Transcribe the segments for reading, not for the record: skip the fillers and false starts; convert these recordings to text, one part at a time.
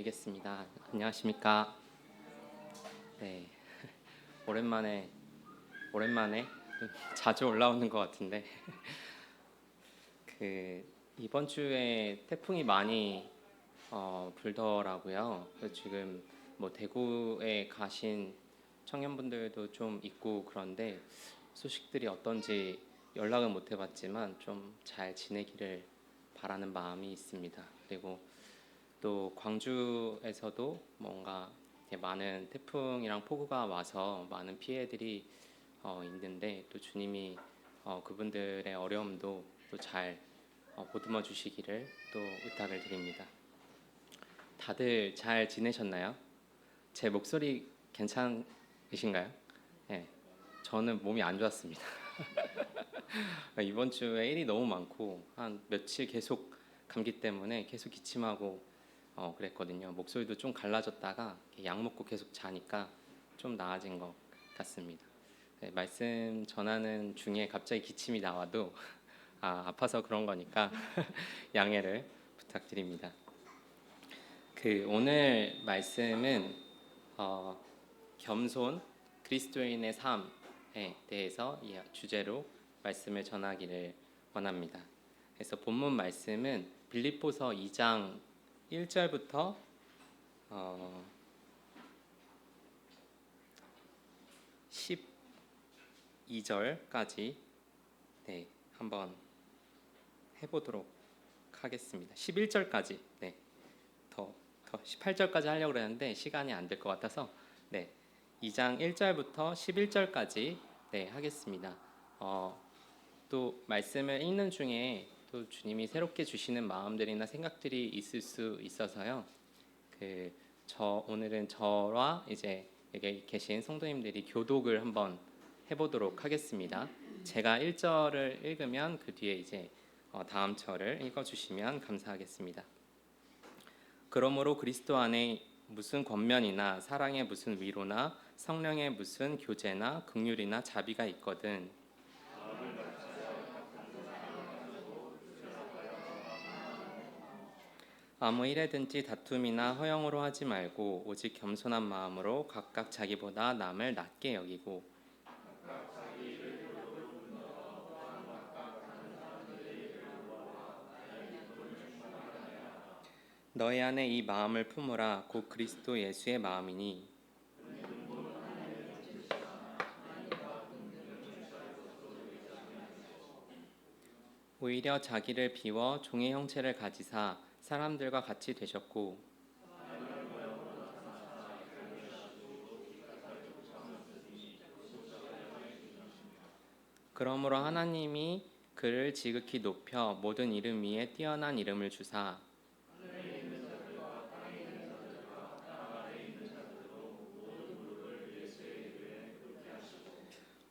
드리겠습니다. 안녕하십니까? 네, 오랜만에 자주 올라오는 것 같은데 이번 주에 태풍이 많이 불더라고요. 그래서 지금 뭐 대구에 가신 청년분들도 좀 있고 그런데 소식들이 어떤지 연락은 못 해봤지만 좀 잘 지내기를 바라는 마음이 있습니다. 그리고 또 광주에서도 뭔가 이렇게 많은 태풍이랑 폭우가 와서 많은 피해들이 있는데 또 주님이 그분들의 어려움도 또 잘 보듬어 주시기를 또 부탁을 드립니다. 다들 잘 지내셨나요? 제 목소리 괜찮으신가요? 네, 저는 몸이 안 좋았습니다. 이번 주에 일이 너무 많고 한 며칠 계속 감기 때문에 계속 기침하고 그랬거든요. 목소리도 좀 갈라졌다가 약 먹고 계속 자니까 좀 나아진 것 같습니다. 네, 말씀 전하는 중에 갑자기 기침이 나와도 아파서 그런 거니까 양해를 부탁드립니다. 오늘 말씀은 겸손 그리스도인의 삶에 대해서 이 주제로 말씀을 전하기를 원합니다. 그래서 본문 말씀은 빌립보서 2장 1절부터 12절까지 한번 해보도록 하겠습니다. 11절까지 더 18절까지 하려고 그랬는데 시간이 안 될 것 같아서 2장 1절부터 11절까지 하겠습니다. 또 말씀을 읽는 중에 또 주님이 새롭게 주시는 마음들이나 생각들이 있을 수 있어서요. 오늘은 저와 이제 여기 계신 성도님들이 교독을 한번 해보도록 하겠습니다. 제가 1절을 읽으면 그 뒤에 이제 다음 절을 읽어주시면 감사하겠습니다. 그러므로 그리스도 안에 무슨 권면이나 사랑의 무슨 위로나 성령의 무슨 교제나 긍휼이나 자비가 있거든 아무 일에든지 다툼이나 허영으로 하지 말고 오직 겸손한 마음으로 각각 자기보다 남을 낮게 여기고 너희 안에 이 마음을 품으라. 곧 그리스도 예수의 마음이니 오히려 자기를 비워 종의 형체를 가지사 사람들과 같이 되셨고 그러므로 하나님이 그를 지극히 높여 모든 이름 위에 뛰어난 이름을 주사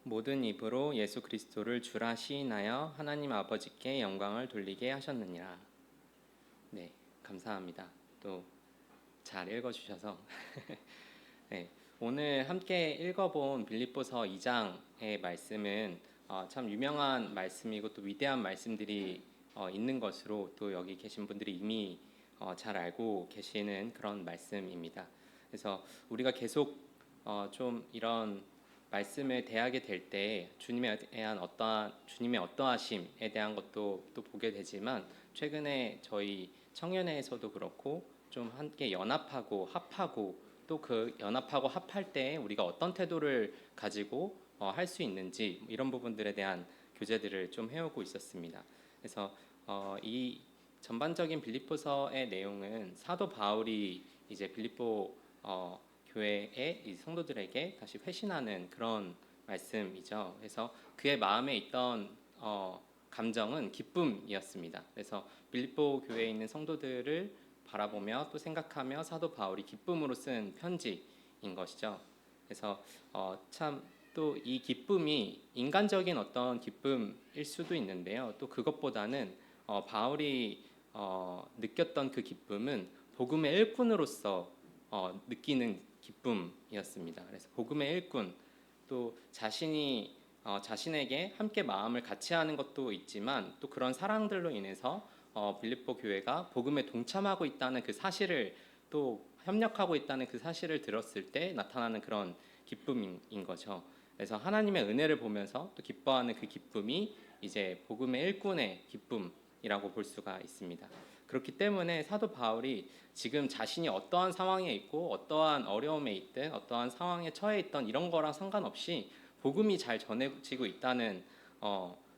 모든 입으로 예수 그리스도를 주라 시인하여 하나님 아버지께 영광을 돌리게 하셨느니라. 네, 감사합니다. 또 잘 읽어주셔서 오늘 함께 읽어본 빌립보서 2장의 말씀은 참 유명한 말씀이고 또 위대한 말씀들이 있는 것으로 또 여기 계신 분들이 이미 잘 알고 계시는 그런 말씀입니다. 그래서 우리가 계속 좀 이런 말씀을 대하게 될 때 주님의 어떠하심에 대한 것도 또 보게 되지만 최근에 저희 청년회에서도 그렇고 좀 함께 연합하고 합하고 또 그 연합하고 합할 때 우리가 어떤 태도를 가지고 할 수 있는지 이런 부분들에 대한 교제들을 좀 해오고 있었습니다. 그래서 이 전반적인 빌립보서의 내용은 사도 바울이 이제 빌립보 교회의 이 성도들에게 다시 회신하는 그런 말씀이죠. 그래서 그의 마음에 있던 감정은 기쁨이었습니다. 그래서 빌립보 교회에 있는 성도들을 바라보며 또 생각하며 사도 바울이 기쁨으로 쓴 편지인 것이죠. 그래서 참 또 이 기쁨이 인간적인 어떤 기쁨일 수도 있는데요. 또 그것보다는 바울이 느꼈던 그 기쁨은 복음의 일꾼으로서 느끼는 기쁨이었습니다. 그래서 복음의 일꾼 또 자신에게 함께 마음을 같이 하는 것도 있지만 또 그런 사랑들로 인해서 빌립보 교회가 복음에 동참하고 있다는 그 사실을 또 협력하고 있다는 그 사실을 들었을 때 나타나는 그런 기쁨인 거죠. 그래서 하나님의 은혜를 보면서 또 기뻐하는 그 기쁨이 이제 복음의 일꾼의 기쁨이라고 볼 수가 있습니다. 그렇기 때문에 사도 바울이 지금 자신이 어떠한 상황에 있고 어떠한 어려움에 있든 어떠한 상황에 처해 있던 이런 거랑 상관없이 복음이 잘 전해지고 있다는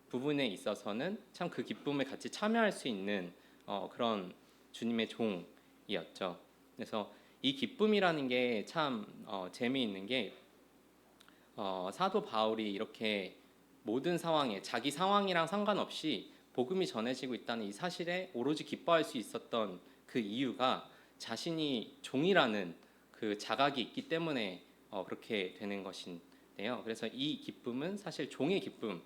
부분에 있어서는 참 그 기쁨에 같이 참여할 수 있는 그런 주님의 종이었죠. 그래서 이 기쁨이라는 게 참 재미있는 게 사도 바울이 이렇게 모든 상황에 자기 상황이랑 상관없이 복음이 전해지고 있다는 이 사실에 오로지 기뻐할 수 있었던 그 이유가 자신이 종이라는 그 자각이 있기 때문에 그렇게 되는 것인데요. 그래서 이 기쁨은 사실 종의 기쁨,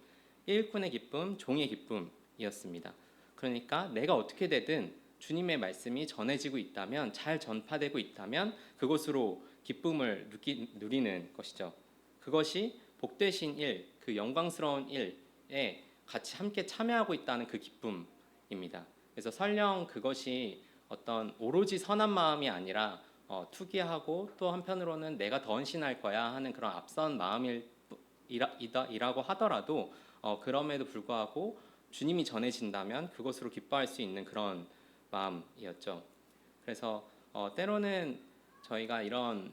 일꾼의 기쁨, 종의 기쁨이었습니다. 그러니까 내가 어떻게 되든 주님의 말씀이 전해지고 있다면, 잘 전파되고 있다면 그것으로 기쁨을 누리는 것이죠. 그것이 복되신 일, 그 영광스러운 일에 같이 함께 참여하고 있다는 그 기쁨입니다. 그래서 설령 그것이 어떤 오로지 선한 마음이 아니라 투기하고 또 한편으로는 내가 더 헌신할 거야 하는 그런 앞선 마음이라고 하더라도 그럼에도 불구하고 주님이 전해진다면 그것으로 기뻐할 수 있는 그런 마음이었죠. 그래서 때로는 저희가 이런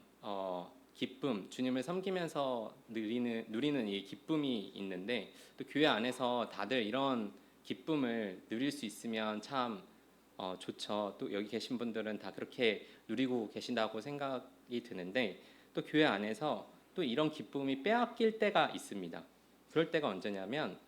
기쁨, 주님을 섬기면서 누리는 이 기쁨이 있는데 또 교회 안에서 다들 이런 기쁨을 누릴 수 있으면 참 좋죠. 또 여기 계신 분들은 다 그렇게 누리고 계신다고 생각이 드는데 또 교회 안에서 또 이런 기쁨이 빼앗길 때가 있습니다. 그럴 때가 언제냐면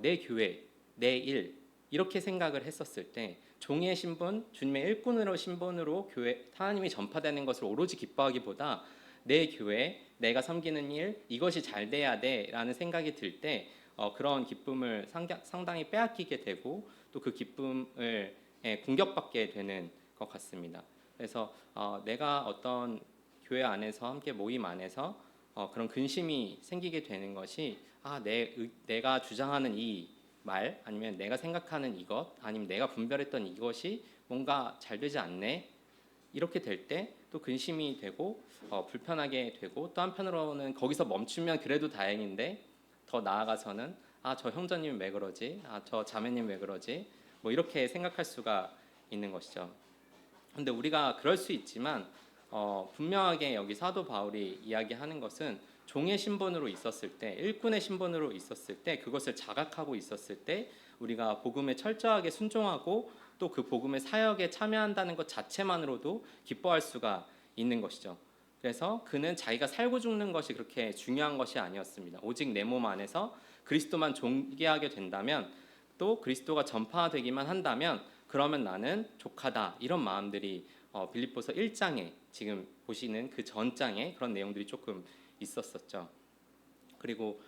내 교회, 내 일 이렇게 생각을 했었을 때 종의 신분, 주님의 일꾼으로 신분으로 교회 하나님이 전파되는 것을 오로지 기뻐하기보다 내 교회, 내가 섬기는 일 이것이 잘 돼야 돼라는 생각이 들 때 그런 기쁨을 상당히 빼앗기게 되고 또 그 기쁨을 공격받게 되는 것 같습니다. 그래서 내가 어떤 교회 안에서 함께 모임 안에서 그런 근심이 생기게 되는 것이 내가 주장하는 이 말 아니면 내가 생각하는 이것 아니면 내가 분별했던 이것이 뭔가 잘 되지 않네 이렇게 될 때 또 근심이 되고 불편하게 되고 또 한편으로는 거기서 멈추면 그래도 다행인데 더 나아가서는 저 형제님 왜 그러지? 저 자매님 왜 그러지? 뭐 이렇게 생각할 수가 있는 것이죠. 근데 우리가 그럴 수 있지만 분명하게 여기 사도 바울이 이야기하는 것은 종의 신분으로 있었을 때, 일꾼의 신분으로 있었을 때, 그것을 자각하고 있었을 때 우리가 복음에 철저하게 순종하고 또 그 복음의 사역에 참여한다는 것 자체만으로도 기뻐할 수가 있는 것이죠. 그래서 그는 자기가 살고 죽는 것이 그렇게 중요한 것이 아니었습니다. 오직 내 몸 안에서 그리스도만 존귀하게 된다면 또 그리스도가 전파되기만 한다면 그러면 나는 족하다 이런 마음들이 빌립보서 1장에 지금 보시는 그 전장에 그런 내용들이 조금 있었었죠. 그리고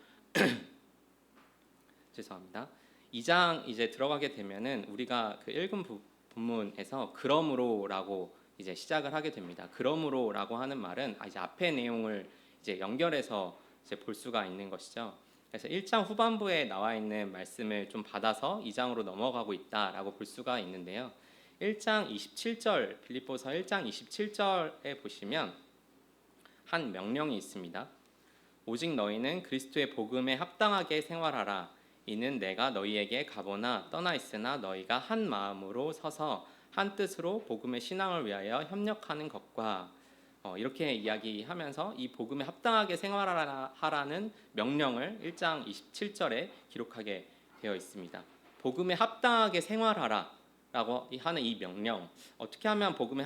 죄송합니다. 2장 이제 들어가게 되면은 우리가 그 읽은 본문에서 그러므로라고 이제 시작을 하게 됩니다. 그러므로라고 하는 말은 이제 앞의 내용을 이제 연결해서 이제 볼 수가 있는 것이죠. 그래서 1장 후반부에 나와 있는 말씀을 좀 받아서 2장으로 넘어가고 있다라고 볼 수가 있는데요. 1장 27절 빌립보서 1장 27절에 보시면 한 명령이 있습니다. 오직 너희는 그리스도의 복음에 합당하게 생활하라. 이는 내가 너희에게 가보나 떠나 있으나 너희가 한 마음으로 서서 한 뜻으로 복음의 신앙을 위하여 협력하는 것과 이렇게 이야기하면서 이 복음에 합당하게 생활하라는 명령을 1장 27절에 기록하게 되어 있습니다. 복음에 합당하게 생활하라라고 하는 이 명령, 어떻게 하면 복음에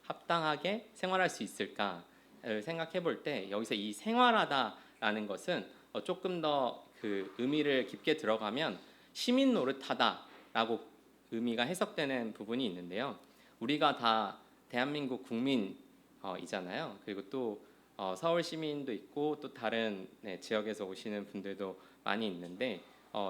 합당하게 생활할 수 있을까를 생각해 볼 때 여기서 이 생활하다라는 것은 조금 더 그 의미를 깊게 들어가면 시민 노릇하다라고 의미가 해석되는 부분이 있는데요. 우리가 다 대한민국 국민이잖아요. 그리고 또 서울 시민도 있고 또 다른 지역에서 오시는 분들도 많이 있는데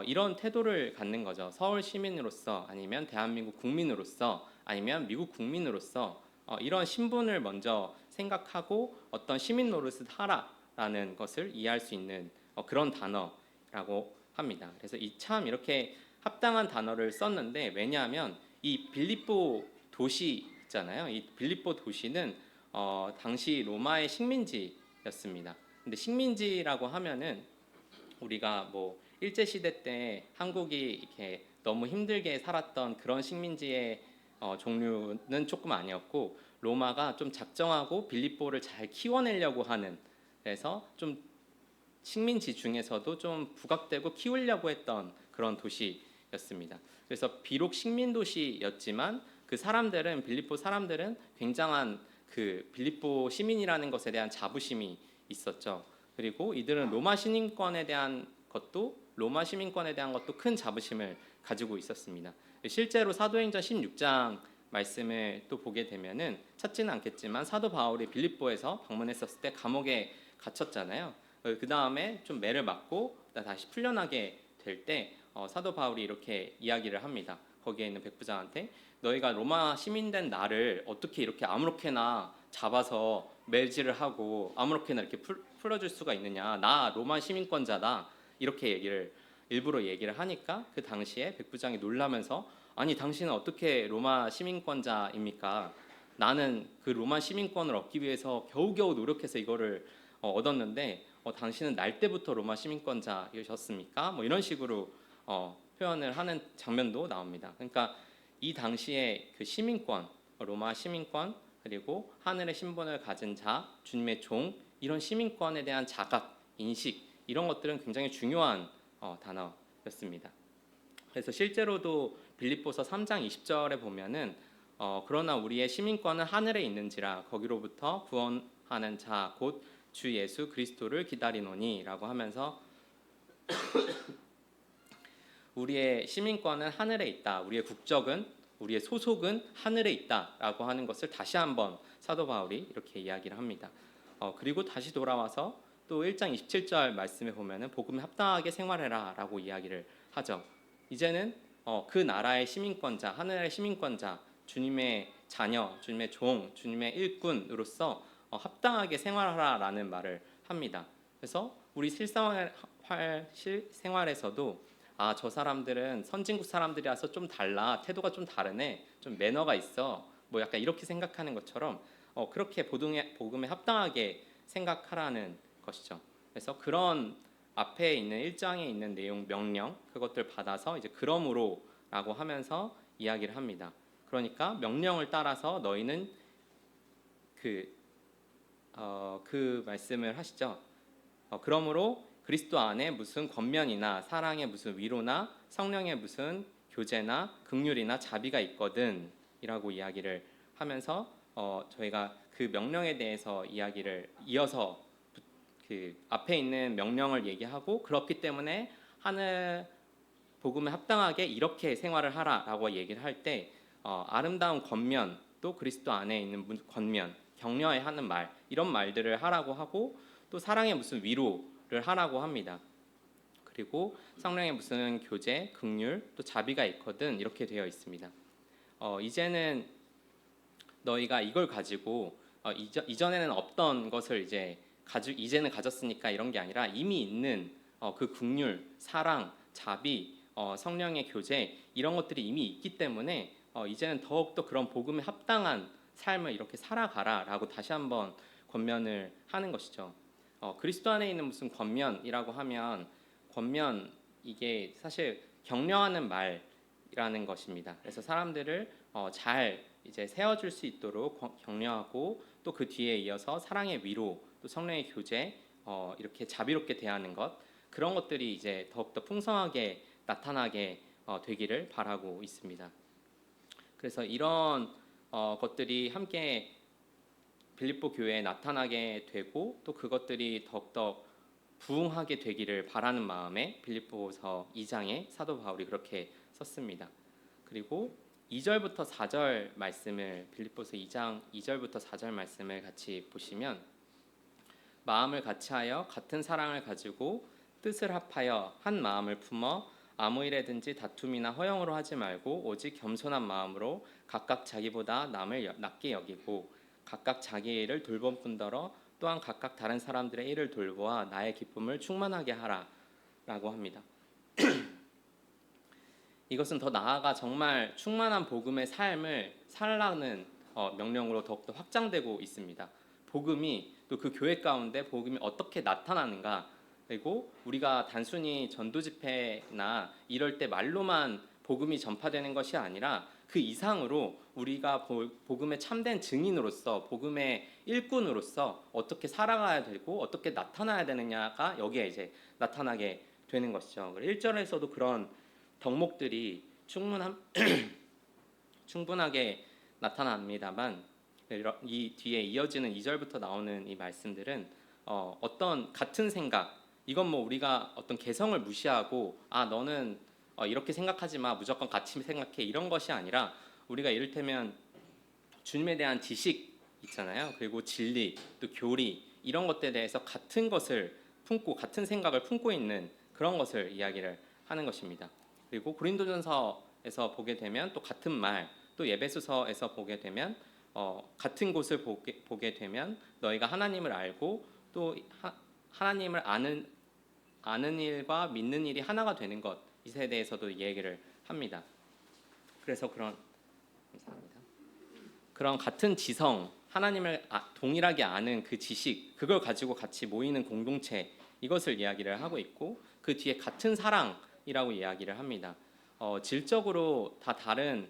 이런 태도를 갖는 거죠. 서울 시민으로서 아니면 대한민국 국민으로서 아니면 미국 국민으로서 이런 신분을 먼저 생각하고 어떤 시민 노릇을 하라라는 것을 이해할 수 있는 그런 단어라고 합니다. 그래서 참 이렇게 합당한 단어를 썼는데 왜냐하면 이 빌립보 도시 있잖아요. 이 빌립보 도시는 당시 로마의 식민지였습니다. 근데 식민지라고 하면은 우리가 뭐 일제 시대 때 한국이 이렇게 너무 힘들게 살았던 그런 식민지의 종류는 조금 아니었고, 로마가 좀 작정하고 빌립보를 잘 키워내려고 하는, 그래서 좀 식민지 중에서도 좀 부각되고 키우려고 했던 그런 도시였습니다. 그래서 비록 식민 도시였지만 그 사람들은, 빌립보 사람들은 굉장한 그 빌립보 시민이라는 것에 대한 자부심이 있었죠. 그리고 이들은 로마 시민권에 대한 것도 큰 자부심을 가지고 있었습니다. 실제로 사도행전 16장 말씀을 또 보게 되면은, 찾지는 않겠지만 사도 바울이 빌립보에서 방문했었을 때 감옥에 갇혔잖아요. 그 다음에 좀 매를 맞고 다시 풀려나게 될 때 사도 바울이 이렇게 이야기를 합니다. 거기에 있는 백부장한테, 너희가 로마 시민된 나를 어떻게 이렇게 아무렇게나 잡아서 매질을 하고 아무렇게나 이렇게 풀어줄 수가 있느냐, 나 로마 시민권자다, 이렇게 일부러 얘기를 하니까 그 당시에 백부장이 놀라면서, 아니 당신은 어떻게 로마 시민권자입니까? 나는 그 로마 시민권을 얻기 위해서 겨우겨우 노력해서 이거를 얻었는데 당신은 날 때부터 로마 시민권자이셨습니까? 뭐 이런 식으로 표현을 하는 장면도 나옵니다. 그러니까 이 당시에 그 시민권, 로마 시민권, 그리고 하늘의 신분을 가진 자, 주님의 종, 이런 시민권에 대한 자각, 인식, 이런 것들은 굉장히 중요한 단어였습니다. 그래서 실제로도 빌립보서 3장 20절에 보면은 그러나 우리의 시민권은 하늘에 있는지라 거기로부터 구원하는 자 곧 주 예수 그리스도를 기다리노니라고 하면서 우리의 시민권은 하늘에 있다, 우리의 국적은, 우리의 소속은 하늘에 있다라고 하는 것을 다시 한번 사도 바울이 이렇게 이야기를 합니다. 그리고 다시 돌아와서 또 1장 27절 말씀에 보면은 복음에 합당하게 생활해라라고 이야기를 하죠. 이제는 그 나라의 시민권자, 하늘의 시민권자, 주님의 자녀, 주님의 종, 주님의 일꾼으로서 합당하게 생활하라라는 말을 합니다. 그래서 우리 실생활에서도 저 사람들은 선진국 사람들이라서 좀 달라, 태도가 좀 다르네, 좀 매너가 있어, 뭐 약간 이렇게 생각하는 것처럼 그렇게 복음에 합당하게 생각하라는 것이죠. 그래서 그런 앞에 있는 1장에 있는 내용, 명령, 그것들 받아서 이제 그러므로라고 하면서 이야기를 합니다. 그러니까 명령을 따라서 너희는 그 말씀을 하시죠. 그러므로 그리스도 안에 무슨 권면이나 사랑의 무슨 위로나 성령의 무슨 교제나 긍휼이나 자비가 있거든 이라고 이야기를 하면서 저희가 그 명령에 대해서 이야기를 이어서 그 앞에 있는 명령을 얘기하고, 그렇기 때문에 하늘 복음에 합당하게 이렇게 생활을 하라라고 얘기를 할 때 아름다운 권면, 또 그리스도 안에 있는 권면, 격려해 하는 말, 이런 말들을 하라고 하고, 또 사랑의 무슨 위로를 하라고 합니다. 그리고 성령의 무슨 교제, 긍휼, 또 자비가 있거든 이렇게 되어 있습니다. 이제는 너희가 이걸 가지고 이전에는 없던 것을 이제는 가졌으니까 이런 게 아니라 이미 있는 그 긍휼, 사랑, 자비, 성령의 교제, 이런 것들이 이미 있기 때문에 이제는 더욱더 그런 복음에 합당한 삶을 이렇게 살아가라라고 다시 한번 권면을 하는 것이죠. 그리스도 안에 있는 무슨 권면이라고 하면, 권면, 이게 사실 격려하는 말이라는 것입니다. 그래서 사람들을 잘 이제 세워줄 수 있도록 격려하고, 또 그 뒤에 이어서 사랑의 위로, 또 성령의 교제, 이렇게 자비롭게 대하는 것, 그런 것들이 이제 더욱더 풍성하게 나타나게 되기를 바라고 있습니다. 그래서 이런 것들이 함께 빌립보 교회에 나타나게 되고, 또 그것들이 더욱더 부흥하게 되기를 바라는 마음에 빌립보서 2장에 사도 바울이 그렇게 썼습니다. 그리고 2절부터 4절 말씀을, 빌립보서 2장 2절부터 4절 말씀을 같이 보시면, 마음을 같이하여 같은 사랑을 가지고 뜻을 합하여 한 마음을 품어 아무 일에든지 다툼이나 허영으로 하지 말고 오직 겸손한 마음으로 각각 자기보다 남을 낮게 여기고 각각 자기 일을 돌볼 뿐더러 또한 각각 다른 사람들의 일을 돌보아 나의 기쁨을 충만하게 하라라고 합니다. 이것은 더 나아가 정말 충만한 복음의 삶을 살라는 명령으로 더욱더 확장되고 있습니다. 복음이 또 그 교회 가운데 복음이 어떻게 나타나는가, 그리고 우리가 단순히 전도 집회나 이럴 때 말로만 복음이 전파되는 것이 아니라 그 이상으로 우리가 복음의 참된 증인으로서, 복음의 일꾼으로서 어떻게 살아가야 되고 어떻게 나타나야 되느냐가 여기에 이제 나타나게 되는 것이죠. 1절에서도 그런 덕목들이 충분하게 나타납니다만, 이 뒤에 이어지는 2절부터 나오는 이 말씀들은 어떤 같은 생각, 이건 뭐 우리가 어떤 개성을 무시하고 너는 이렇게 생각하지 마, 무조건 같이 생각해, 이런 것이 아니라 우리가 이를테면 주님에 대한 지식 있잖아요. 그리고 진리, 또 교리, 이런 것들에 대해서 같은 것을 품고 같은 생각을 품고 있는 그런 것을 이야기를 하는 것입니다. 그리고 고린도전서에서 보게 되면 또 같은 말, 또 에베소서에서 보게 되면 같은 곳을 보게 되면 너희가 하나님을 알고 또 하나님을 아는 일과 믿는 일이 하나가 되는 것, 이에 대해서도 얘기를 합니다. 그래서 그런 같은 지성, 하나님을 동일하게 아는 그 지식, 그걸 가지고 같이 모이는 공동체, 이것을 이야기를 하고 있고, 그 뒤에 같은 사랑이라고 이야기를 합니다. 질적으로 다 다른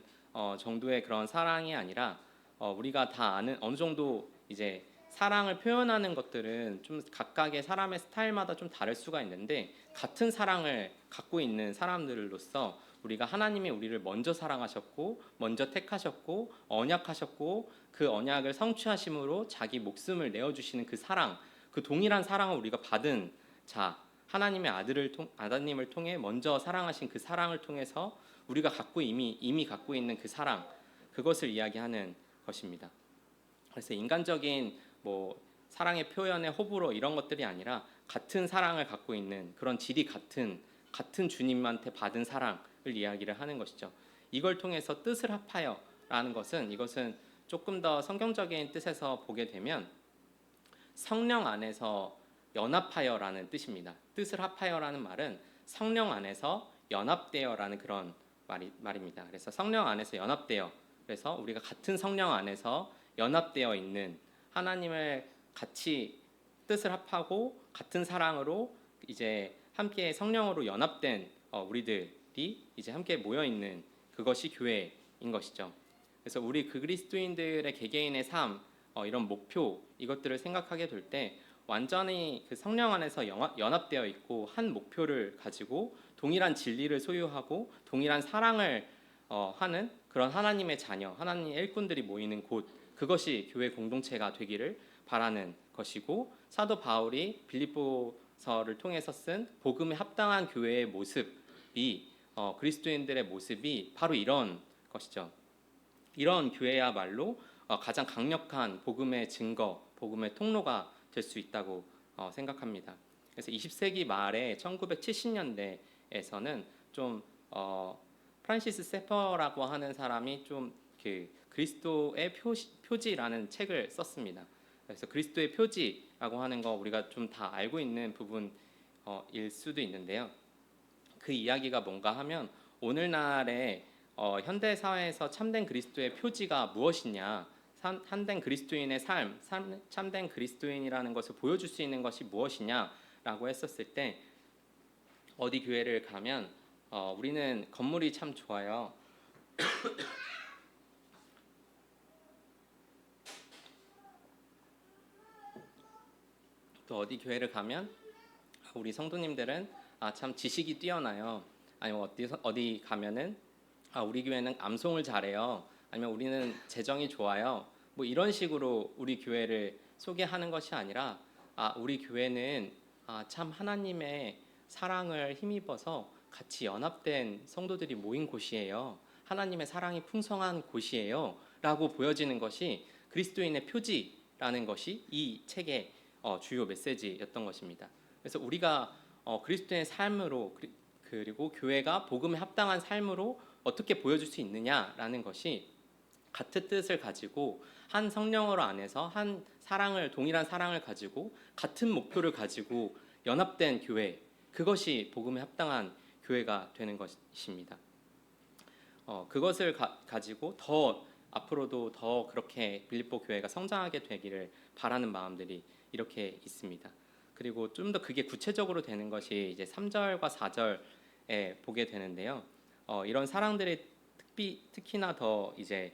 정도의 그런 사랑이 아니라 우리가 다 아는 어느 정도 이제 사랑을 표현하는 것들은 좀 각각의 사람의 스타일마다 좀 다를 수가 있는데, 같은 사랑을 갖고 있는 사람들로서 우리가 하나님이 우리를 먼저 사랑하셨고 먼저 택하셨고 언약하셨고 그 언약을 성취하심으로 자기 목숨을 내어주시는 그 사랑, 그 동일한 사랑을 우리가 받은 자, 하나님의 아드님을 통해 먼저 사랑하신 그 사랑을 통해서 우리가 이미 갖고 있는 그 사랑, 그것을 이야기하는 것입니다. 그래서 인간적인 뭐 사랑의 표현의 호불호 이런 것들이 아니라 같은 사랑을 갖고 있는 그런 질이 같은 주님한테 받은 사랑을 이야기를 하는 것이죠. 이걸 통해서 뜻을 합하여라는 이것은 조금 더 성경적인 뜻에서 보게 되면 성령 안에서 연합하여라는 뜻입니다. 뜻을 합하여라는 말은 성령 안에서 연합되어라는 그런 말입니다. 그래서 성령 안에서 연합되어, 그래서 우리가 같은 성령 안에서 연합되어 있는, 하나님을 같이 뜻을 합하고 같은 사랑으로 이제 함께 성령으로 연합된 우리들이 이제 함께 모여 있는 그것이 교회인 것이죠. 그래서 우리 그리스도인들의 개개인의 삶, 이런 목표, 이것들을 생각하게 될 때 완전히 그 성령 안에서 연합되어 있고 한 목표를 가지고 동일한 진리를 소유하고 동일한 사랑을 하는 그런 하나님의 자녀, 하나님의 일꾼들이 모이는 곳, 그것이 교회 공동체가 되기를 바라는 것이고, 사도 바울이 빌립보서를 통해서 쓴 복음에 합당한 교회의 모습이 그리스도인들의 모습이 바로 이런 것이죠. 이런 교회야말로 가장 강력한 복음의 증거, 복음의 통로가 될 수 있다고 생각합니다. 그래서 20세기 말에 1970년대에서는 좀 프란시스 세퍼라고 하는 사람이 좀 그 그리스도의 표지라는 책을 썼습니다. 그래서 그리스도의 표지라고 하는 거 우리가 좀 다 알고 있는 부분일 수도 있는데요. 그 이야기가 뭔가 하면 오늘날의 현대 사회에서 참된 그리스도의 표지가 무엇이냐, 참된 그리스도인의 삶, 참된 그리스도인이라는 것을 보여줄 수 있는 것이 무엇이냐라고 했었을 때, 어디 교회를 가면 우리는 건물이 참 좋아요. 또 어디 교회를 가면 우리 성도님들은 참 지식이 뛰어나요. 아니면 어디 가면은 우리 교회는 암송을 잘해요. 아니면 우리는 재정이 좋아요. 뭐 이런 식으로 우리 교회를 소개하는 것이 아니라 우리 교회는 참 하나님의 사랑을 힘입어서 같이 연합된 성도들이 모인 곳이에요. 하나님의 사랑이 풍성한 곳이에요. 라고 보여지는 것이 그리스도인의 표지라는 것이 이 책의 주요 메시지였던 것입니다. 그래서 우리가 그리스도의 삶으로 그리고 교회가 복음에 합당한 삶으로 어떻게 보여줄 수 있느냐라는 것이 같은 뜻을 가지고 한 성령으로 안에서 한 동일한 사랑을 가지고 같은 목표를 가지고 연합된 교회, 그것이 복음에 합당한 교회가 되는 것입니다. 그것을 가지고 더 앞으로도 더 그렇게 빌립보 교회가 성장하게 되기를 바라는 마음들이 이렇게 있습니다. 그리고 좀 더 그게 구체적으로 되는 것이 이제 3절과 4절에 보게 되는데요. 이런 사랑들이 특히나 더 이제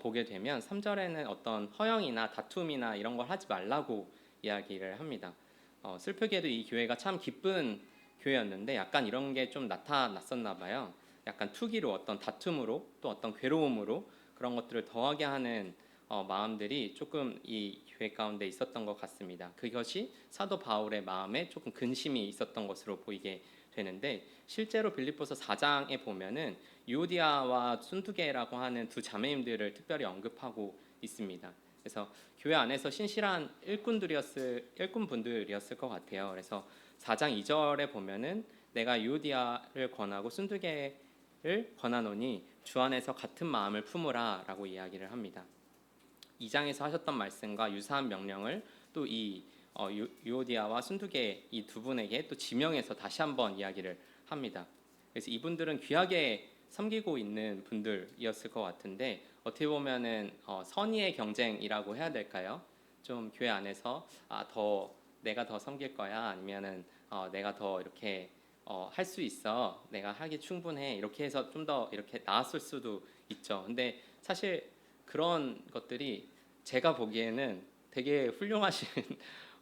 보게 되면 3절에는 어떤 허영이나 다툼이나 이런 걸 하지 말라고 이야기를 합니다. 슬프게도 이 교회가 참 기쁜 교회였는데 약간 이런 게 좀 나타났었나 봐요. 약간 투기로 어떤 다툼으로 또 어떤 괴로움으로 그런 것들을 더하게 하는 마음들이 조금 이 교회 가운데 있었던 것 같습니다. 그것이 사도 바울의 마음에 조금 근심이 있었던 것으로 보이게 되는데 실제로 빌립보서 4장에 보면은 유오디아와 순두계라고 하는 두 자매님들을 특별히 언급하고 있습니다. 그래서 교회 안에서 신실한 일꾼분들이었을 것 같아요. 그래서 4장 2절에 보면은 내가 유오디아를 권하고 순두계를 권하노니 주 안에서 같은 마음을 품으라라고 이야기를 합니다. 2장에서 하셨던 말씀과 유사한 명령을 또 이 유오디아와 순두계 이 두 분에게 또 지명해서 다시 한번 이야기를 합니다. 그래서 이분들은 귀하게 섬기고 있는 분들이었을 것 같은데 어떻게 보면은 선의의 경쟁이라고 해야 될까요? 좀 교회 안에서 더 내가 더 섬길 거야 아니면은 내가 더 이렇게 할 수 있어 내가 하기 충분해 이렇게 해서 좀 더 이렇게 나았을 수도 있죠. 근데 사실 그런 것들이 제가 보기에는 되게 훌륭하신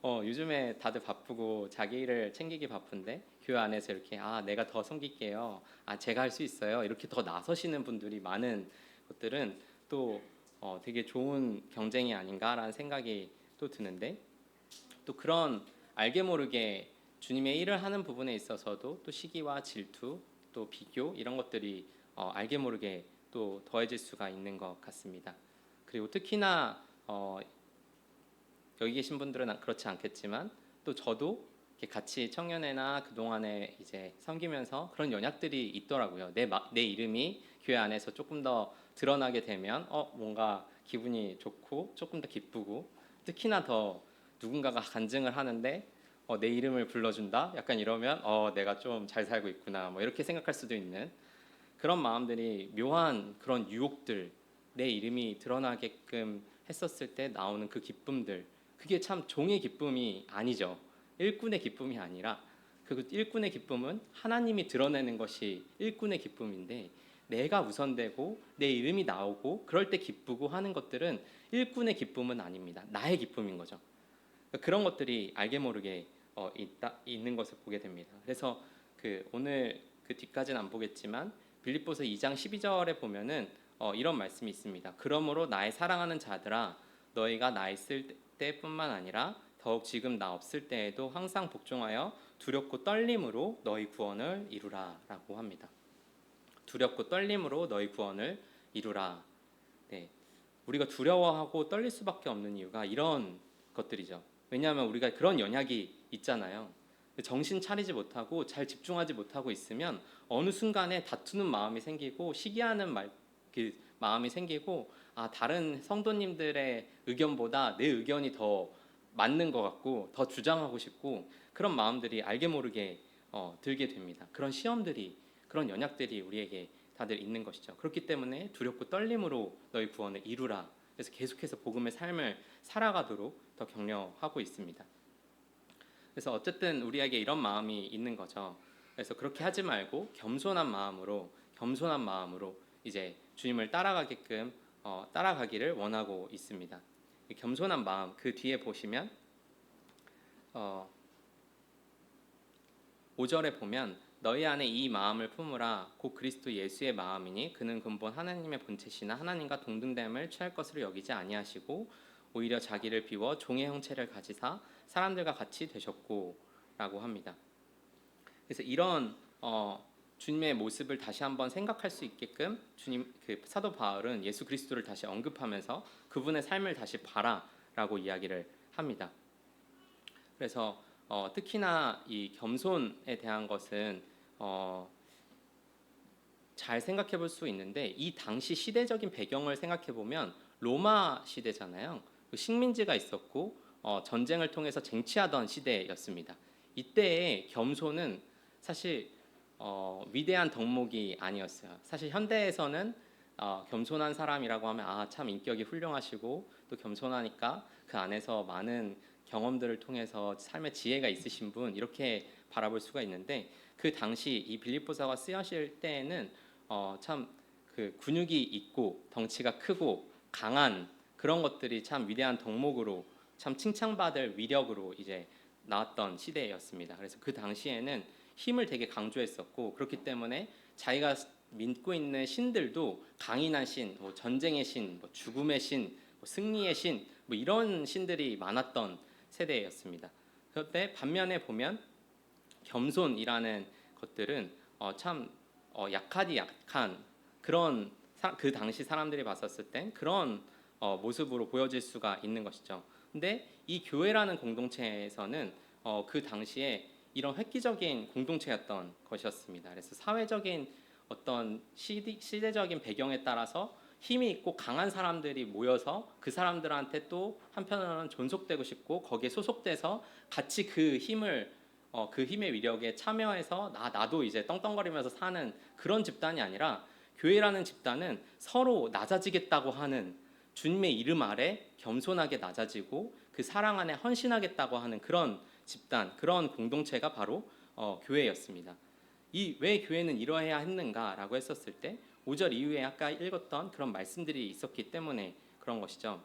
요즘에 다들 바쁘고 자기 일을 챙기기 바쁜데 교회 안에서 이렇게 내가 더 섬길게요. 제가 할 수 있어요. 이렇게 더 나서시는 분들이 많은 것들은 또 되게 좋은 경쟁이 아닌가라는 생각이 또 드는데 또 그런 알게 모르게 주님의 일을 하는 부분에 있어서도 또 시기와 질투 또 비교 이런 것들이 알게 모르게 또 더해질 수가 있는 것 같습니다. 그리고 특히나 여기 계신 분들은 그렇지 않겠지만 또 저도 이렇게 같이 청년회나 그 동안에 이제 섬기면서 그런 연약들이 있더라고요. 내 이름이 교회 안에서 조금 더 드러나게 되면 뭔가 기분이 좋고 조금 더 기쁘고 특히나 더 누군가가 간증을 하는데 내 이름을 불러준다. 약간 이러면 내가 좀 잘 살고 있구나. 뭐 이렇게 생각할 수도 있는 그런 마음들이 묘한 그런 유혹들 내 이름이 드러나게끔 했었을 때 나오는 그 기쁨들 그게 참 종의 기쁨이 아니죠. 일꾼의 기쁨이 아니라 그 일꾼의 기쁨은 하나님이 드러내는 것이 일꾼의 기쁨인데 내가 우선되고 내 이름이 나오고 그럴 때 기쁘고 하는 것들은 일꾼의 기쁨은 아닙니다. 나의 기쁨인 거죠. 그런 것들이 알게 모르게 있는 것을 보게 됩니다. 그래서 오늘 그 뒤까지는 안 보겠지만 빌립보서 2장 12절에 보면은 이런 말씀이 있습니다. 그러므로 나의 사랑하는 자들아 너희가 나 있을 때뿐만 아니라 더욱 지금 나 없을 때에도 항상 복종하여 두렵고 떨림으로 너희 구원을 이루라라고 합니다. 두렵고 떨림으로 너희 구원을 이루라. 네, 우리가 두려워하고 떨릴 수밖에 없는 이유가 이런 것들이죠. 왜냐하면 우리가 그런 연약이 있잖아요. 정신 차리지 못하고 잘 집중하지 못하고 있으면 어느 순간에 다투는 마음이 생기고 시기하는 그 마음이 생기고 다른 성도님들의 의견보다 내 의견이 더 맞는 것 같고 더 주장하고 싶고 그런 마음들이 알게 모르게 들게 됩니다. 그런 시험들이 그런 연약들이 우리에게 다들 있는 것이죠. 그렇기 때문에 두렵고 떨림으로 너희 구원을 이루라. 그래서 계속해서 복음의 삶을 살아가도록 더 격려하고 있습니다. 그래서 어쨌든 우리에게 이런 마음이 있는 거죠. 그래서 그렇게 하지 말고 겸손한 마음으로 이제 주님을 따라가게끔 따라가기를 원하고 있습니다. 겸손한 마음 그 뒤에 보시면 5절에 보면 너희 안에 이 마음을 품으라 곧 그리스도 예수의 마음이니 그는 근본 하나님의 본체시나 하나님과 동등됨을 취할 것으로 여기지 아니하시고 오히려 자기를 비워 종의 형체를 가지사 사람들과 같이 되셨고 라고 합니다. 그래서 이런 주님의 모습을 다시 한번 생각할 수 있게끔 사도 바울은 예수 그리스도를 다시 언급하면서 그분의 삶을 다시 봐라라고 이야기를 합니다. 그래서 특히나 이 겸손에 대한 것은 잘 생각해 볼 수 있는데 이 당시 시대적인 배경을 생각해 보면 로마 시대잖아요. 식민지가 있었고 전쟁을 통해서 쟁취하던 시대였습니다. 이때의 겸손은 사실 위대한 덕목이 아니었어요. 사실 현대에서는 겸손한 사람이라고 하면 참 인격이 훌륭하시고 또 겸손하니까 그 안에서 많은 경험들을 통해서 삶의 지혜가 있으신 분 이렇게 바라볼 수가 있는데 그 당시 이 빌립보서가 쓰여질 때에는 참 그 근육이 있고 덩치가 크고 강한 그런 것들이 참 위대한 덕목으로 참 칭찬받을 위력으로 이제 나왔던 시대였습니다. 그래서 그 당시에는 힘을 되게 강조했었고 그렇기 때문에 자기가 믿고 있는 신들도 강인한 신, 뭐 전쟁의 신, 뭐 죽음의 신, 뭐 승리의 신, 뭐 이런 신들이 많았던 세대였습니다. 그런데 반면에 보면 겸손이라는 것들은 참 약하디 약한 그런 그 당시 사람들이 봤었을 땐 그런 모습으로 보여질 수가 있는 것이죠. 근데 이 교회라는 공동체에서는 그 당시에 이런 획기적인 공동체였던 것이었습니다. 그래서 사회적인 어떤 시대적인 배경에 따라서 힘이 있고 강한 사람들이 모여서 그 사람들한테 또 한편으로는 존속되고 싶고 거기에 소속돼서 같이 그 힘을 그 힘의 위력에 참여해서 나도 이제 떵떵거리면서 사는 그런 집단이 아니라 교회라는 집단은 서로 낮아지겠다고 하는 주님의 이름 아래 겸손하게 낮아지고 그 사랑 안에 헌신하겠다고 하는 그런 집단, 그런 공동체가 바로 교회였습니다. 왜 교회는 이러해야 했는가라고 했었을 때 5절 이후에 아까 읽었던 그런 말씀들이 있었기 때문에 그런 것이죠.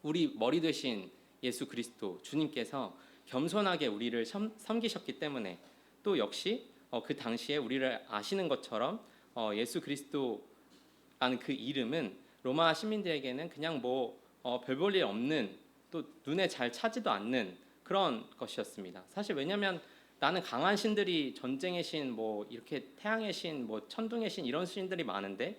우리 머리 되신 예수 그리스도 주님께서 겸손하게 우리를 섬기셨기 때문에 또 역시 그 당시에 우리를 아시는 것처럼 예수 그리스도라는 그 이름은 로마 시민들에게는 그냥 별 볼 일 없는 또 눈에 잘 차지도 않는 그런 것이었습니다. 사실 왜냐하면 나는 강한 신들이 전쟁의 신, 뭐 이렇게 태양의 신, 뭐 천둥의 신 이런 신들이 많은데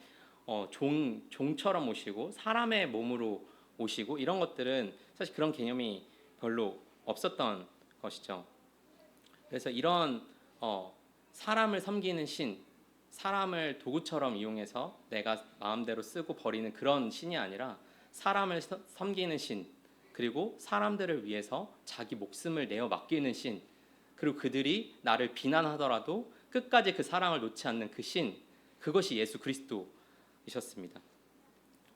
종처럼 오시고 사람의 몸으로 오시고 이런 것들은 사실 그런 개념이 별로 없었던 것이죠. 그래서 이런 사람을 섬기는 신, 사람을 도구처럼 이용해서 내가 마음대로 쓰고 버리는 그런 신이 아니라 사람을 섬기는 신, 그리고 사람들을 위해서 자기 목숨을 내어 맡기는 신, 그리고 그들이 나를 비난하더라도 끝까지 그 사랑을 놓지 않는 그 신, 그것이 예수 그리스도이셨습니다.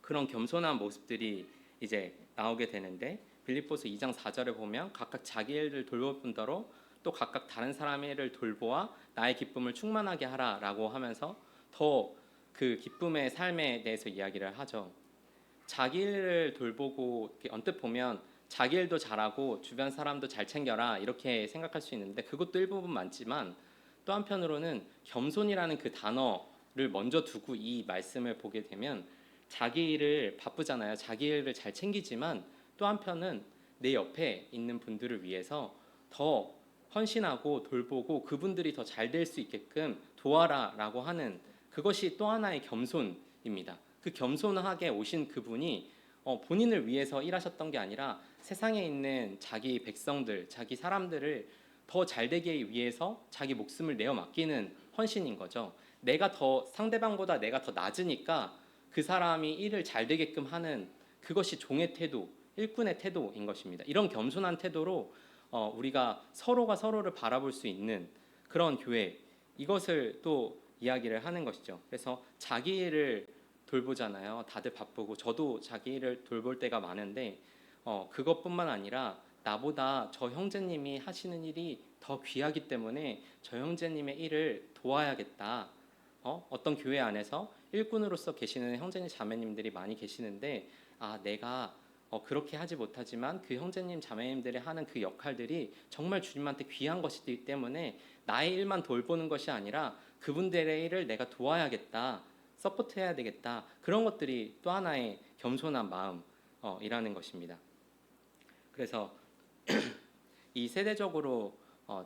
그런 겸손한 모습들이 이제 나오게 되는데 빌립보서 2장 4절에 보면 각각 자기 일을 돌볼 뿐더러 또 각각 다른 사람의 일을 돌보아 나의 기쁨을 충만하게 하라라고 하면서 더 그 기쁨의 삶에 대해서 이야기를 하죠. 자기 일을 돌보고 언뜻 보면 자기 일도 잘하고 주변 사람도 잘 챙겨라 이렇게 생각할 수 있는데 그것도 일부분 많지만 또 한편으로는 겸손이라는 그 단어를 먼저 두고 이 말씀을 보게 되면 자기 일을 바쁘잖아요. 자기 일을 잘 챙기지만 또 한편은 내 옆에 있는 분들을 위해서 더 헌신하고 돌보고 그분들이 더 잘 될 수 있게끔 도와라라고 하는 그것이 또 하나의 겸손입니다. 그 겸손하게 오신 그분이 본인을 위해서 일하셨던 게 아니라 세상에 있는 자기 백성들, 자기 사람들을 더 잘 되기 위해서 자기 목숨을 내어 맡기는 헌신인 거죠. 상대방보다 내가 더 낮으니까 그 사람이 일을 잘 되게끔 하는 그것이 종의 태도, 일꾼의 태도인 것입니다. 이런 겸손한 태도로 우리가 서로가 서로를 바라볼 수 있는 그런 교회, 이것을 또 이야기를 하는 것이죠. 그래서 자기 일을 돌보잖아요. 다들 바쁘고 저도 자기 일을 돌볼 때가 많은데 그것뿐만 아니라 나보다 저 형제님이 하시는 일이 더 귀하기 때문에 저 형제님의 일을 도와야겠다. 어떤 교회 안에서 일꾼으로서 계시는 형제님 자매님들이 많이 계시는데 내가 그렇게 하지 못하지만 그 형제님 자매님들이 하는 그 역할들이 정말 주님한테 귀한 것이기 때문에 나의 일만 돌보는 것이 아니라 그분들의 일을 내가 도와야겠다. 서포트해야 되겠다. 그런 것들이 또 하나의 겸손한 마음이라는 것입니다. 그래서 이 세대적으로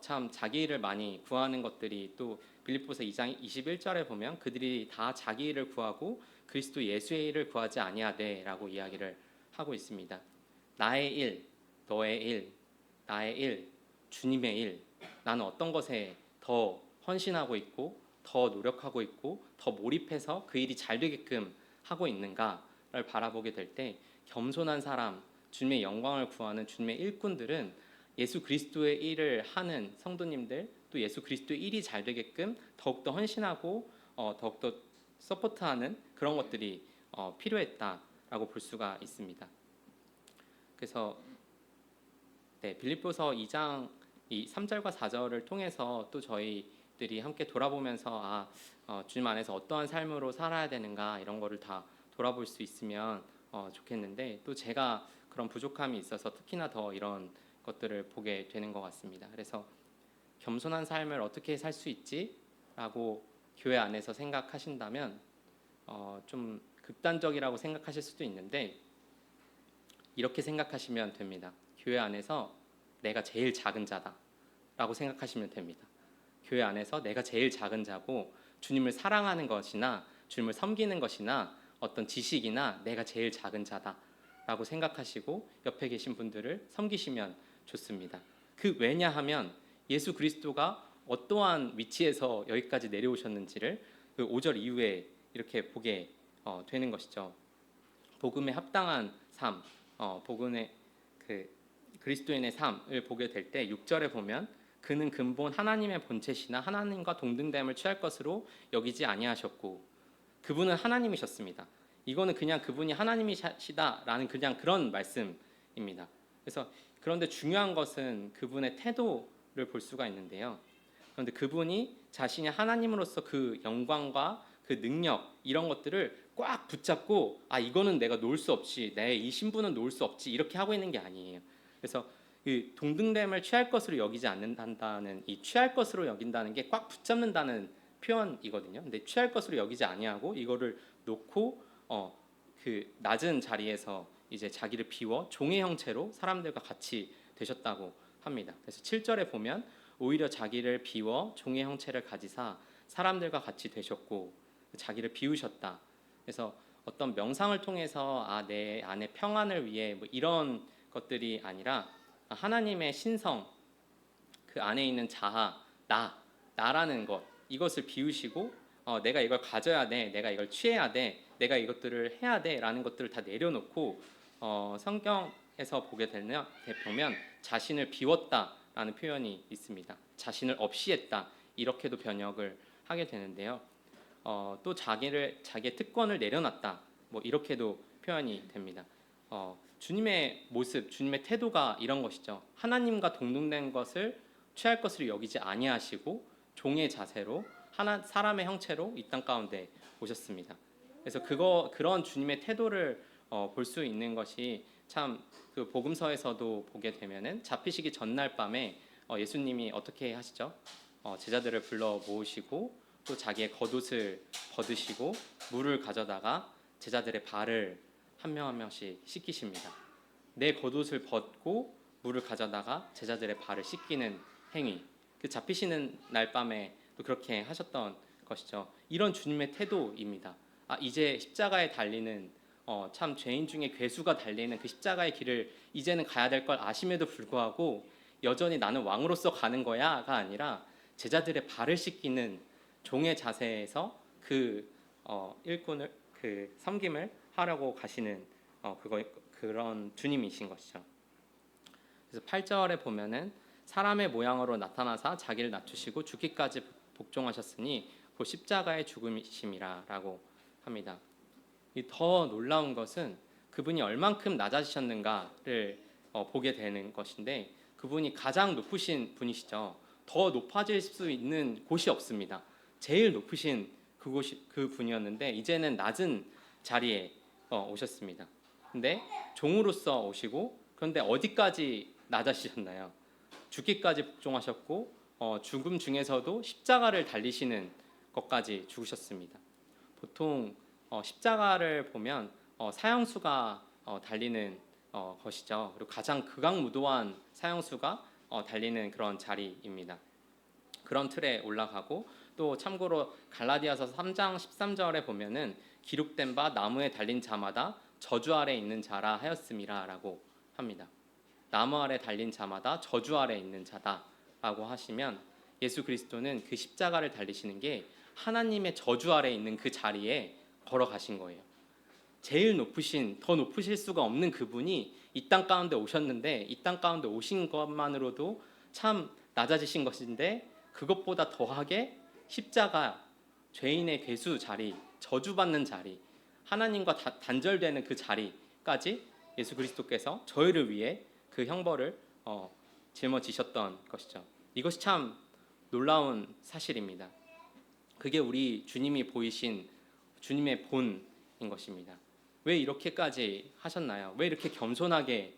참 자기 일을 많이 구하는 것들이 또 빌립보서 2장 21절에 보면 그들이 다 자기 일을 구하고 그리스도 예수의 일을 구하지 아니하되라고 이야기를 하고 있습니다. 나의 일, 너의 일, 나의 일, 주님의 일, 나는 어떤 것에 더 헌신하고 있고 더 노력하고 있고 더 몰입해서 그 일이 잘 되게끔 하고 있는가를 바라보게 될 때 겸손한 사람, 주님의 영광을 구하는 주님의 일꾼들은 예수 그리스도의 일을 하는 성도님들 또 예수 그리스도의 일이 잘 되게끔 더욱더 헌신하고 더욱더 서포트하는 그런 것들이 필요했다라고 볼 수가 있습니다. 그래서 빌립보서 2장 이 3절과 4절을 통해서 또 저희들이 함께 돌아보면서 주님 안에서 어떠한 삶으로 살아야 되는가 이런 거를 다 돌아볼 수 있으면 좋겠는데, 또 제가 그런 부족함이 있어서 특히나 더 이런 것들을 보게 되는 것 같습니다. 그래서 겸손한 삶을 어떻게 살 수 있지라고 교회 안에서 생각하신다면 좀 극단적이라고 생각하실 수도 있는데, 이렇게 생각하시면 됩니다. 교회 안에서 내가 제일 작은 자다라고 생각하시면 됩니다. 교회 안에서 내가 제일 작은 자고 주님을 사랑하는 것이나 주님을 섬기는 것이나 어떤 지식이나 내가 제일 작은 자다라고 생각하시고 옆에 계신 분들을 섬기시면 좋습니다. 왜냐하면 예수 그리스도가 어떠한 위치에서 여기까지 내려오셨는지를 그 5절 이후에 이렇게 보게 되는 것이죠. 복음에 합당한 삶, 복음의 그리스도인의 삶을 보게 될 때 6절에 보면 그는 근본 하나님의 본체시나 하나님과 동등됨을 취할 것으로 여기지 아니하셨고, 그분은 하나님이셨습니다. 이거는 그냥 그분이 하나님이시다라는 그냥 그런 말씀입니다. 그래서 그런데 중요한 것은 그분의 태도를 볼 수가 있는데요. 그런데 그분이 자신이 하나님으로서 그 영광과 그 능력 이런 것들을 꽉 붙잡고 이거는 내가 놓을 수 없지, 내 이 신분은 놓을 수 없지 이렇게 하고 있는 게 아니에요. 그래서 이 동등됨을 취할 것으로 여기지 않는다는 이 취할 것으로 여긴다는 게 꽉 붙잡는다는 표현이거든요. 근데 취할 것으로 여기지 아니하고 이거를 놓고 그 낮은 자리에서 이제 자기를 비워 종의 형체로 사람들과 같이 되셨다고 합니다. 그래서 7절에 보면 오히려 자기를 비워 종의 형체를 가지사 사람들과 같이 되셨고 자기를 비우셨다. 그래서 어떤 명상을 통해서 내 안에 평안을 위해 뭐 이런 것들이 아니라 하나님의 신성, 그 안에 있는 자아, 나라는 것, 이것을 비우시고 내가 이걸 가져야 돼, 내가 이걸 취해야 돼, 내가 이것들을 해야 돼라는 것들을 다 내려놓고 성경에서 보게 보면 자신을 비웠다라는 표현이 있습니다. 자신을 없이 했다 이렇게도 번역을 하게 되는데요. 또 자기의 특권을 내려놨다 뭐 이렇게도 표현이 됩니다. 주님의 모습, 주님의 태도가 이런 것이죠. 하나님과 동등된 것을 취할 것으로 여기지 아니하시고 종의 자세로 사람의 형체로 이 땅 가운데 오셨습니다. 그래서 그런 주님의 태도를 볼 수 있는 것이 참 그 복음서에서도 보게 되면은 잡히시기 전날 밤에 예수님이 어떻게 하시죠? 제자들을 불러 모으시고 또 자기의 겉옷을 벗으시고 물을 가져다가 제자들의 발을 한 명 한 명씩 씻기십니다. 내 겉옷을 벗고 물을 가져다가 제자들의 발을 씻기는 행위. 그 잡히시는 날 밤에 또 그렇게 하셨던 것이죠. 이런 주님의 태도입니다. 이제 십자가에 달리는 참 죄인 중에 괴수가 달리는 그 십자가의 길을 이제는 가야 될 걸 아심에도 불구하고 여전히 나는 왕으로서 가는 거야가 아니라 제자들의 발을 씻기는 종의 자세에서 그 일꾼을 그 섬김을 하려고 가시는 그런 주님이신 것이죠. 그래서 8절에 보면은 사람의 모양으로 나타나사 자기를 낮추시고 죽기까지 복종하셨으니 곧 십자가의 죽음이심이라라고 합니다. 더 놀라운 것은 그분이 얼만큼 낮아지셨는가를 보게 되는 것인데, 그분이 가장 높으신 분이시죠. 더 높아질 수 있는 곳이 없습니다. 제일 높으신 그 분이었는데 이제는 낮은 자리에 오셨습니다. 근데 종으로서 오시고, 그런데 어디까지 낮아지셨나요? 죽기까지 복종하셨고 죽음 중에서도 십자가를 달리시는 것까지 죽으셨습니다. 보통 십자가를 보면 사형수가 달리는 것이죠. 그리고 가장 극악무도한 사형수가 달리는 그런 자리입니다. 그런 틀에 올라가고, 또 참고로 갈라디아서 3장 13절에 보면은 기록된 바 나무에 달린 자마다 저주 아래 있는 자라 하였음이라라고 합니다. 나무 아래 달린 자마다 저주 아래 있는 자다라고 하시면 예수 그리스도는 그 십자가를 달리시는 게 하나님의 저주 아래 있는 그 자리에 걸어가신 거예요. 제일 높으신, 더 높으실 수가 없는 그분이 이 땅 가운데 오셨는데, 이 땅 가운데 오신 것만으로도 참 낮아지신 것인데 그것보다 더하게 십자가, 죄인의 괴수 자리, 저주받는 자리, 하나님과 단절되는 그 자리까지 예수 그리스도께서 저희를 위해 그 형벌을 짊어지셨던 것이죠. 이것이 참 놀라운 사실입니다. 그게 우리 주님이 보이신 주님의 본인 것입니다. 왜 이렇게까지 하셨나요? 왜 이렇게 겸손하게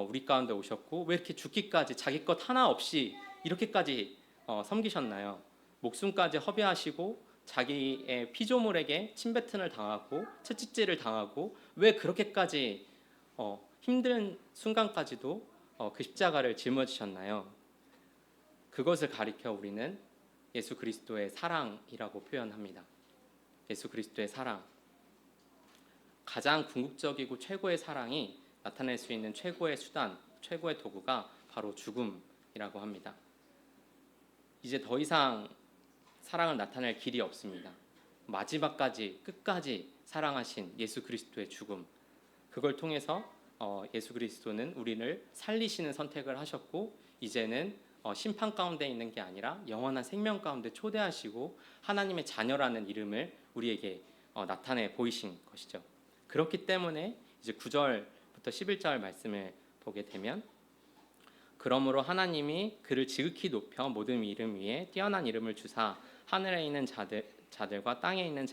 우리 가운데 오셨고, 왜 이렇게 죽기까지 자기 것 하나 없이 이렇게까지 섬기셨나요? 목숨까지 허비하시고 자기의 피조물에게 침뱉음을 당하고 채찍질을 당하고, 왜 그렇게까지 힘든 순간까지도 그 십자가를 짊어지셨나요? 그것을 가리켜 우리는 예수 그리스도의 사랑이라고 표현합니다. 예수 그리스도의 사랑, 가장 궁극적이고 최고의 사랑이 나타낼 수 있는 최고의 수단, 최고의 도구가 바로 죽음이라고 합니다. 이제 더 이상 사랑을 나타낼 길이 없습니다. 마지막까지 끝까지 사랑하신 예수 그리스도의 죽음, 그걸 통해서 예수 그리스도는 우리를 살리시는 선택을 하셨고, 이제는 심판 가운데 있는 게 아니라 영원한 생명 가운데 초대하시고 하나님의 자녀라는 이름을 우리에게 나타내 보이신 것이죠. 그렇기 때문에 이제 9절부터 11절 말씀을 보게 되면, 그러므로 하나님이 그를 지극히 높여 모든 이름 위에 뛰어난 이름을 주사 하늘에 있는 자들과 땅에 있는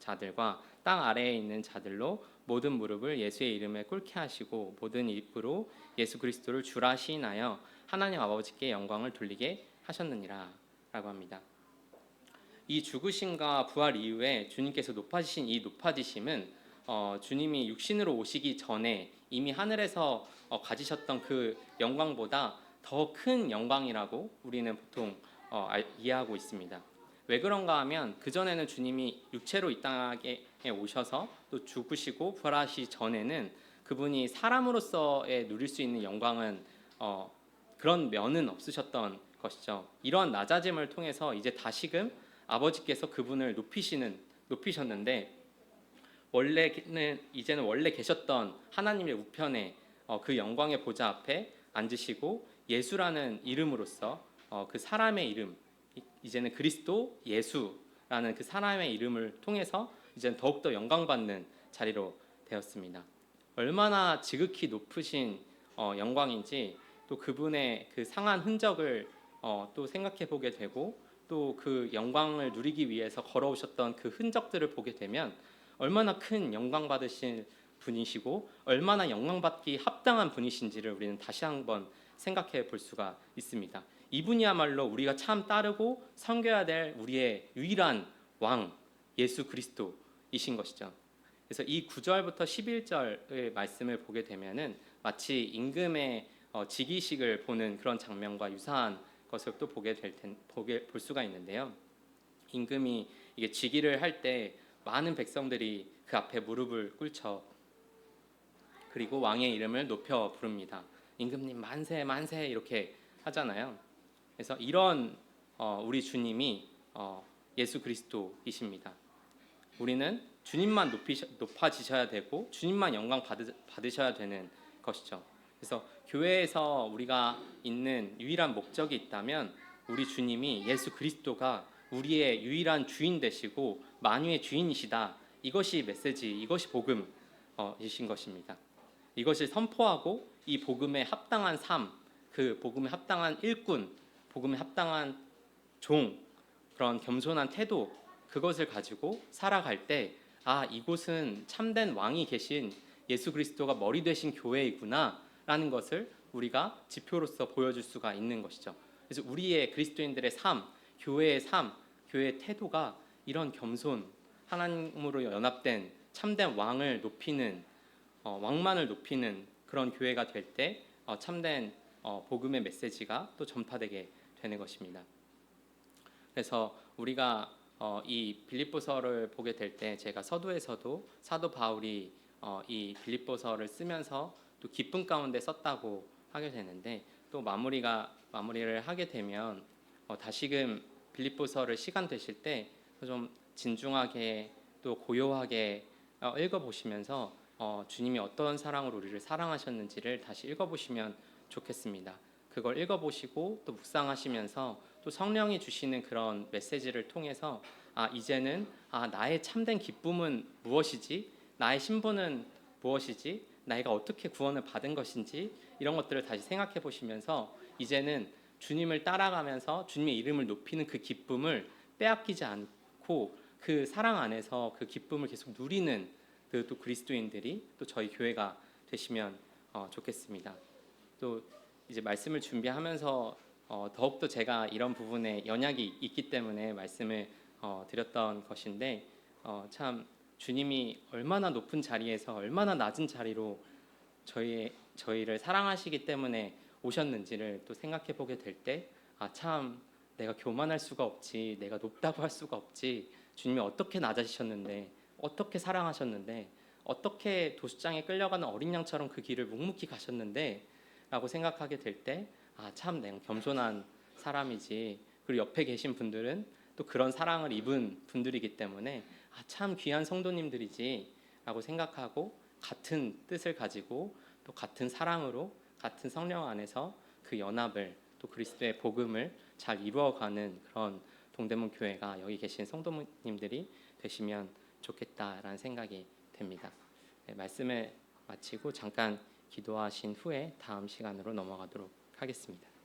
자들과 땅 아래에 있는 자들로 모든 무릎을 예수의 이름에 꿇게 하시고 모든 입으로 예수 그리스도를 주라 시인하여 하나님 아버지께 영광을 돌리게 하셨느니라 라고 합니다. 이 죽으심과 부활 이후에 주님께서 높아지신 이 높아지심은 주님이 육신으로 오시기 전에 이미 하늘에서 가지셨던 그 영광보다 더 큰 영광이라고 우리는 보통 이해하고 있습니다. 왜 그런가 하면 그전에는 주님이 육체로 이 땅에 오셔서 또 죽으시고 부활하시기 전에는 그분이 사람으로서의 누릴 수 있는 영광은 그런 면은 없으셨던 것이죠. 이런 낮아짐을 통해서 이제 다시금 아버지께서 그분을 높이셨는데, 이제는 원래 계셨던 하나님의 우편에 그 영광의 보좌 앞에 앉으시고 예수라는 이름으로써 그 사람의 이름, 이제는 그리스도 예수라는 그 사람의 이름을 통해서 이제는 더욱더 영광받는 자리로 되었습니다. 얼마나 지극히 높으신 영광인지 또 그분의 그 상한 흔적을 또 생각해 보게 되고, 또 그 영광을 누리기 위해서 걸어오셨던 그 흔적들을 보게 되면 얼마나 큰 영광 받으신 분이시고 얼마나 영광받기 합당한 분이신지를 우리는 다시 한번 생각해 볼 수가 있습니다. 이분이야말로 우리가 참 따르고 섬겨야 될 우리의 유일한 왕 예수 그리스도이신 것이죠. 그래서 이 9절부터 11절의 말씀을 보게 되면은 마치 임금의 즉위식을 보는 그런 장면과 유사한 것을 또 볼 수가 있는데요. 임금이 이게 즉위를 할 때 많은 백성들이 그 앞에 무릎을 꿇죠. 그리고 왕의 이름을 높여 부릅니다. 임금님 만세 만세 이렇게 하잖아요. 그래서 이런 우리 주님이 예수 그리스도이십니다. 우리는 주님만 높아지셔야 되고 주님만 영광 받으셔야 되는 것이죠. 그래서 교회에서 우리가 있는 유일한 목적이 있다면 우리 주님이 예수 그리스도가 우리의 유일한 주인 되시고 만유의 주인이시다. 이것이 메시지, 이것이 복음이신 것입니다. 이것을 선포하고 이 복음에 합당한 삶, 그 복음에 합당한 일꾼, 복음에 합당한 종, 그런 겸손한 태도, 그것을 가지고 살아갈 때 이곳은 참된 왕이 계신 예수 그리스도가 머리 되신 교회이구나 라는 것을 우리가 지표로서 보여줄 수가 있는 것이죠. 그래서 우리의 그리스도인들의 삶, 교회의 삶, 교회의 태도가 이런 겸손, 하나님으로 연합된 참된 왕을 높이는, 왕만을 높이는 그런 교회가 될 때 참된 복음의 메시지가 또 전파되게 되는 것입니다. 그래서 우리가 이 빌립보서를 보게 될 때 제가 서두에서도 사도 바울이 이 빌립보서를 쓰면서 또 기쁨 가운데 썼다고 하게 되는데, 또 마무리를 하게 되면 다시금 빌립보서를 시간 되실 때 좀 진중하게 또 고요하게 읽어보시면서 주님이 어떤 사랑으로 우리를 사랑하셨는지를 다시 읽어보시면 좋겠습니다. 그걸 읽어보시고 또 묵상하시면서 또 또 성령이 주시는 그런 메시지를 통해서 이제는 나의 참된 기쁨은 무엇이지? 나의 신분은 무엇이지? 내가 어떻게 구원을 받은 것인지 이런 것들을 다시 생각해 보시면서 이제는 주님을 따라가면서 주님의 이름을 높이는 그 기쁨을 빼앗기지 않고 그 사랑 안에서 그 기쁨을 계속 누리는 또 그리스도인들이 또 저희 교회가 되시면 좋겠습니다. 또 이제 말씀을 준비하면서 더욱더 제가 이런 부분에 연약이 있기 때문에 말씀을 드렸던 것인데 참 주님이 얼마나 높은 자리에서 얼마나 낮은 자리로 저희를 사랑하시기 때문에 오셨는지를 또 생각해 보게 될 때 참 내가 교만할 수가 없지, 내가 높다고 할 수가 없지. 주님이 어떻게 낮아지셨는데, 어떻게 사랑하셨는데, 어떻게 도수장에 끌려가는 어린 양처럼 그 길을 묵묵히 가셨는데 라고 생각하게 될 때 참 내가 겸손한 사람이지. 그리고 옆에 계신 분들은 또 그런 사랑을 입은 분들이기 때문에 참 귀한 성도님들이지 라고 생각하고 같은 뜻을 가지고 또 같은 사랑으로 같은 성령 안에서 그 연합을 또 그리스도의 복음을 잘 이루어가는 그런 동대문 교회가 여기 계신 성도님들이 되시면 좋겠다라는 생각이 됩니다. 네, 말씀을 마치고 잠깐 기도하신 후에 다음 시간으로 넘어가도록 하겠습니다.